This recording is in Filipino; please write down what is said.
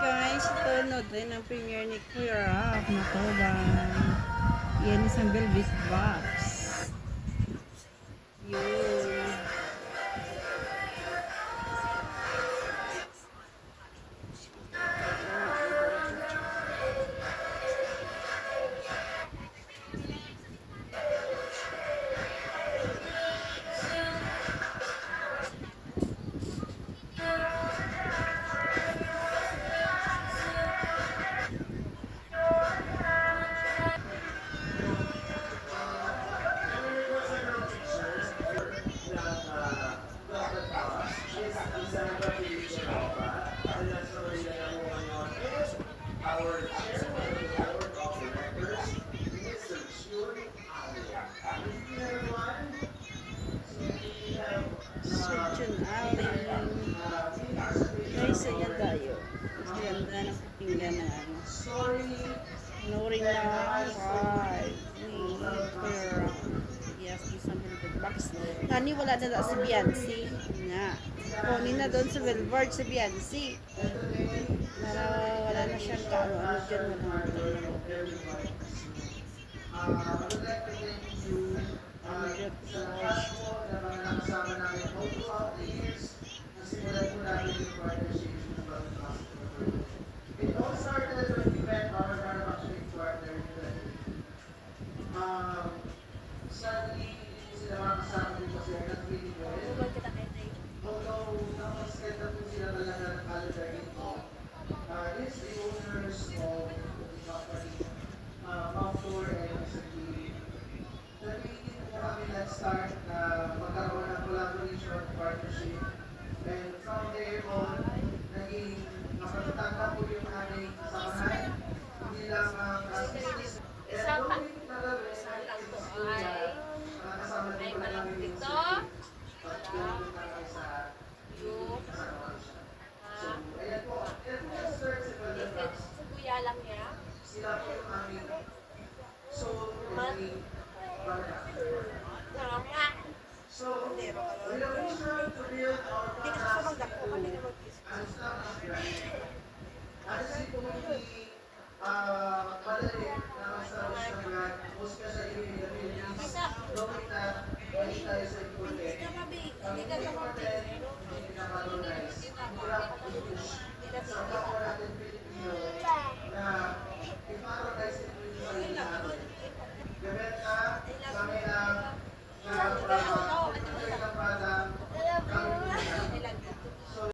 Guys, ito din ang premiere ni Kuya Rap na Toban. Yan isang Velvet box. Yun. Surgeon Allen. Guys, ayan tayo. Mas ganda ng pinggan ng ano. Panoorin na live ni Kuya Rap. Yes, isang Velvet box. Kani wala na si Beyonce. Nga. Kunin na doon sa Velvet si Beyonce. Para wala na siyang kaano-ano dyan. Ano dyan? It all started when we met our manufacturing partner. Sadly, hindi sila makasama din kasi not really well. Although, nakasend na po sila talaga ng calendar info. It's the owners of the company, Mountford and Mr. Kiwi. Nag-iinit po kami nag-start na magkaroon ng collaboration partnership. And from there on, naging nakapagtangka po yung aming kasamahan. Hindi lang ang business. And going na gawin kasama din pa namin yung pag-tulong na kami sa kasama siya. So, ayan po. Ayan po yung start sa Valderas. Sila po yung aming aming barya. So, with a vision to build our products as long as brand. Honestly po, hindi madali na mag-establish ng brand. Most especially in the Philippines, knowing na mali tayo sa imported. Ang imported, hindi pinapalo